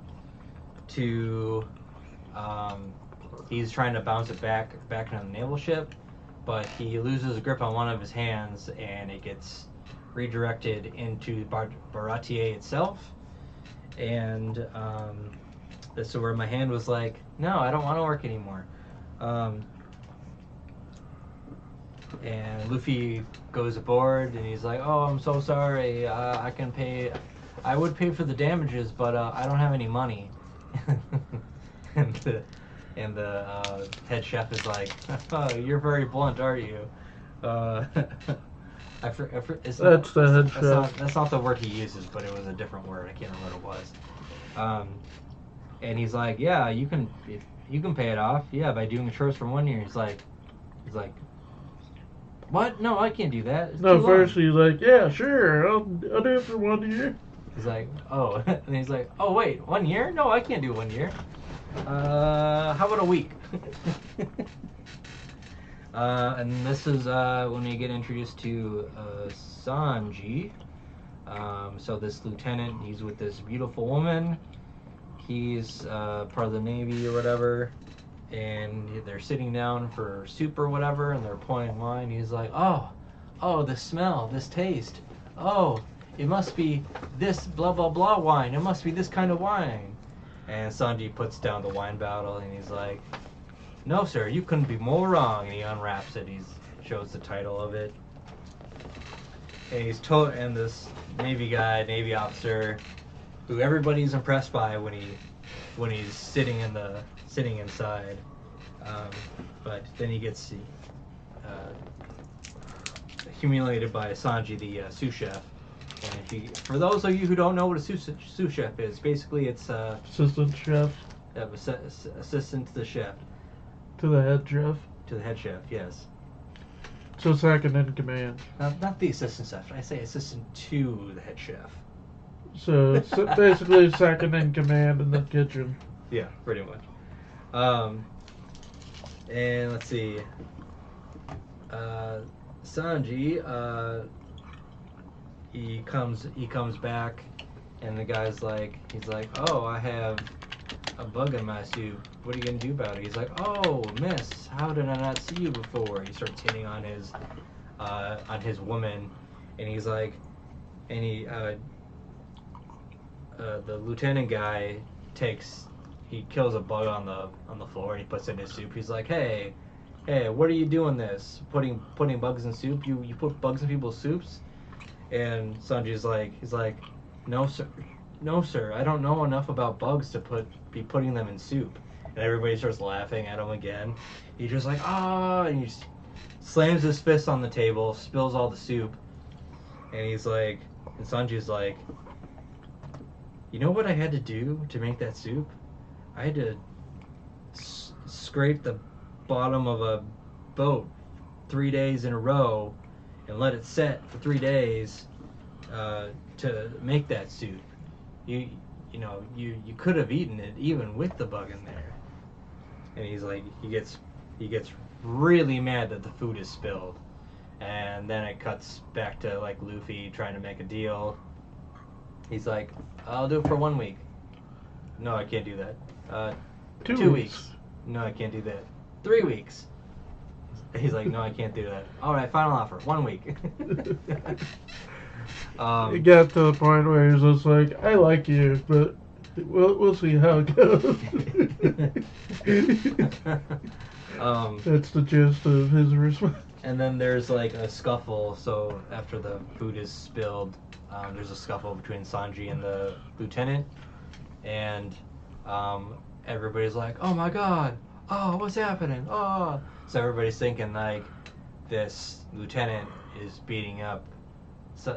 [SPEAKER 2] to he's trying to bounce it back on the naval ship, but he loses grip on one of his hands and it gets redirected into Baratier itself. And this is where my hand was like, no, I don't want to work anymore. And Luffy goes aboard and he's like, oh, I'm so sorry, I would pay for the damages, but I don't have any money. and the head chef is like, oh, you're very blunt, aren't you? That's
[SPEAKER 1] the head chef.
[SPEAKER 2] That's not the word he uses, but it was a different word. I can't remember what it was. And he's like, yeah, you can pay it off, yeah, by doing chores for 1 year. He's like, what? No, I can't do that. It's
[SPEAKER 1] No,
[SPEAKER 2] too
[SPEAKER 1] first
[SPEAKER 2] long.
[SPEAKER 1] he's like, yeah, sure, I'll do it for 1 year.
[SPEAKER 2] He's like, oh, and he's like, oh wait, 1 year? No, I can't do 1 year. How about a week? And this is when we get introduced to Sanji. So this lieutenant, he's with this beautiful woman. He's part of the Navy or whatever, and they're sitting down for soup or whatever, and they're pouring wine. He's like, oh, the smell, this taste. Oh, it must be this blah blah blah wine. It must be this kind of wine. And Sanji puts down the wine bottle and he's like, no sir, you couldn't be more wrong. And he unwraps it. He shows the title of it. And and this Navy officer, who everybody's impressed by when he's sitting inside, but then he gets humiliated by Sanji, the sous chef. And for those of you who don't know what a sous chef is, basically it's
[SPEAKER 1] Assistant chef
[SPEAKER 2] assistant to the chef.
[SPEAKER 1] to the head chef.
[SPEAKER 2] To the head chef, yes.
[SPEAKER 1] So second in command.
[SPEAKER 2] Not the assistant chef. I say assistant to the head chef.
[SPEAKER 1] So it's basically second in command in the kitchen.
[SPEAKER 2] Yeah, pretty much. And let's see. Sanji, he comes back, and the guy's like, he's like, oh, I have a bug in my soup. What are you gonna do about it? He's like, oh, miss, how did I not see you before? He starts hitting on his woman, and he's like, and the lieutenant guy kills a bug on the floor and he puts it in his soup. He's like, hey, what are you doing this? Putting bugs in soup? You put bugs in people's soups? And Sanji's like, he's like, no sir, I don't know enough about bugs to be putting them in soup. And everybody starts laughing at him again. He's just like, and he slams his fist on the table, spills all the soup, and Sanji's like, you know what I had to do to make that soup? I had to scrape the bottom of a boat 3 days in a row and let it set for 3 days to make that soup. You could have eaten it even with the bug in there. And he's like, he gets really mad that the food is spilled. And then it cuts back to like Luffy trying to make a deal. He's like, I'll do it for 1 week. No, I can't do that. 2 weeks. No, I can't do that. 3 weeks. He's like, no, I can't do that. All right, final offer. 1 week.
[SPEAKER 1] It got to the point where he's just like, I like you, but we'll see how it goes. That's the gist of his response.
[SPEAKER 2] And then there's like a scuffle. So after the food is spilled, there's a scuffle between Sanji and the lieutenant, and everybody's like, "Oh my God! Oh, what's happening? Oh!" So everybody's thinking like this lieutenant is beating up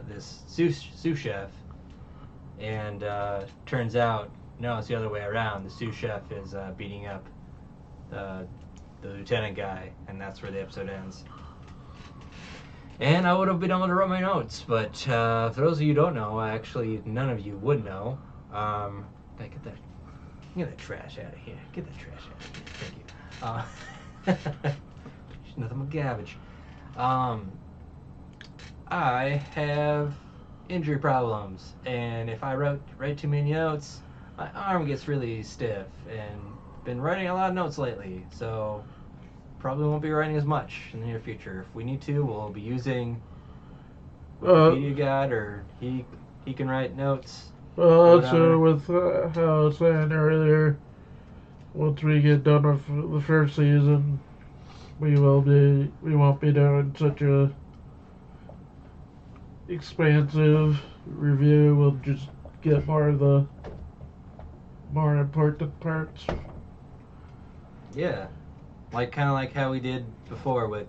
[SPEAKER 2] this sous chef, and turns out no, it's the other way around. The sous chef is beating up the lieutenant guy, and that's where the episode ends. And I would have been able to write my notes, but for those of you who don't know, actually none of you would know. Get that trash out of here. Get that trash out of here. Thank you. Nothing but garbage. I have injury problems, and if I write too many notes, my arm gets really stiff, and been writing a lot of notes lately, so probably won't be writing as much in the near future. If we need to, we'll be using Wikipedia Guide, or he can write notes.
[SPEAKER 1] Well, also with how I was saying earlier, once we get done with the first season, we won't be doing such a expansive review. We'll just get more of the more important parts.
[SPEAKER 2] Yeah, kind of like how we did before with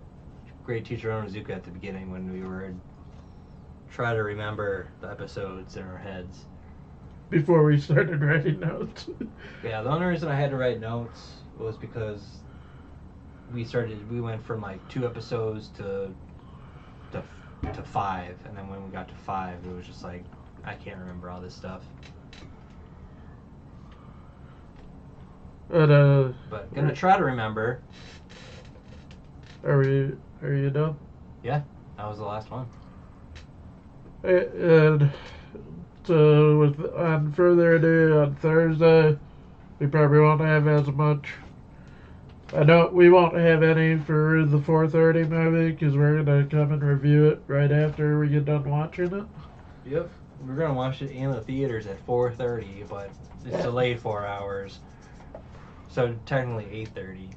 [SPEAKER 2] Great Teacher Onizuka at the beginning, when we were try to remember the episodes in our heads
[SPEAKER 1] before we started writing notes.
[SPEAKER 2] Yeah, the only reason I had to write notes was because we went from like 2 episodes to 5, and then when we got to 5, it was just like, I can't remember all this stuff. But gonna try to remember.
[SPEAKER 1] Are you done?
[SPEAKER 2] Yeah, that was the last one.
[SPEAKER 1] And so on further ado, on Thursday, we probably won't have as much. I know we won't have any for the 4:30 movie, because we're gonna come and review it right after we get done watching it.
[SPEAKER 2] Yep, we're gonna watch it in the theaters at 4:30, but it's delayed 4 hours, so technically 8:30.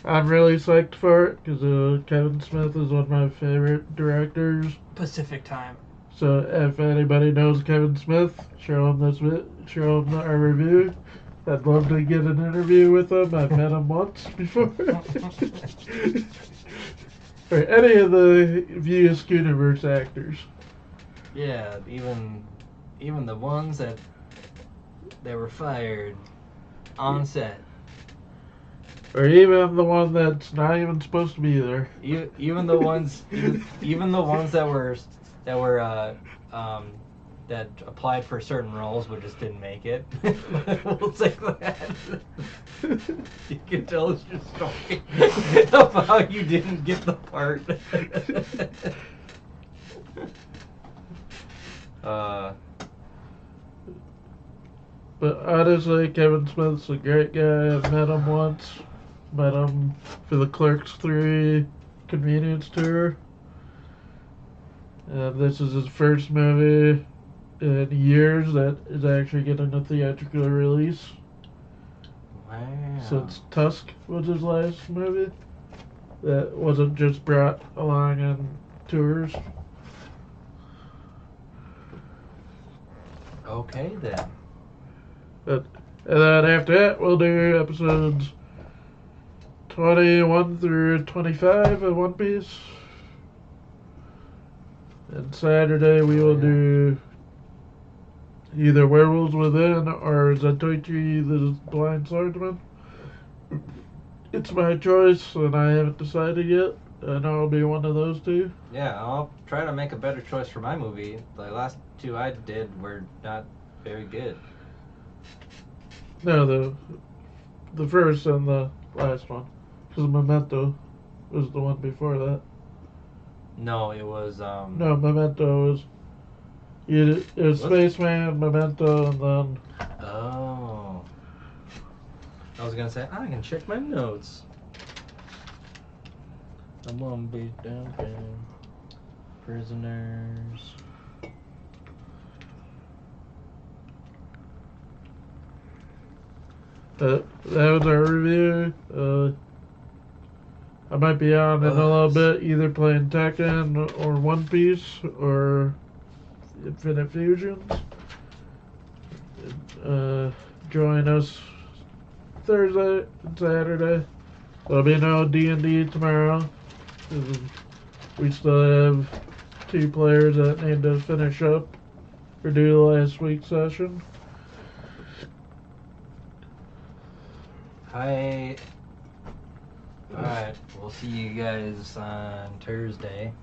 [SPEAKER 1] I'm really psyched for it because Kevin Smith is one of my favorite directors.
[SPEAKER 2] Pacific time.
[SPEAKER 1] So if anybody knows Kevin Smith, show him our review. I'd love to get an interview with him. I've met him once before. Or any of the View Universe actors.
[SPEAKER 2] Yeah, even the ones that were fired on set.
[SPEAKER 1] Or even the one that's not even supposed to be there.
[SPEAKER 2] Even the ones that applied for certain roles but just didn't make it. We'll say that. You can tell us your story of how you didn't get the part.
[SPEAKER 1] But honestly, Kevin Smith's a great guy. I've met him once. Met him for the Clerks 3 convenience tour. This is his first movie in years that is actually getting a theatrical release.
[SPEAKER 2] Wow.
[SPEAKER 1] Since Tusk was his last movie. That wasn't just brought along in tours.
[SPEAKER 2] Okay then.
[SPEAKER 1] And then after that, we'll do episodes 21 through 25 of One Piece. And Saturday we will do either Werewolves Within or Zatoichi the Blind Swordsman. It's my choice, and I haven't decided yet. I know it'll be one of those two.
[SPEAKER 2] Yeah, I'll try to make a better choice for my movie. The last 2 I did were not very good.
[SPEAKER 1] No, the first and the last one. Because Memento was the one before that.
[SPEAKER 2] No, it was
[SPEAKER 1] No, Memento was. It was
[SPEAKER 2] Was it?
[SPEAKER 1] Spaceman, Memento, and then
[SPEAKER 2] Oh. I was gonna say I can check my notes. I'm gonna be dumping prisoners.
[SPEAKER 1] that was our review. I might be on in a little bit, either playing Tekken or One Piece or Infinite Fusions. Join us Thursday and Saturday. There'll be no D&D tomorrow. We still have 2 players that need to finish up or do last week's session.
[SPEAKER 2] Alright, we'll see you guys on Thursday.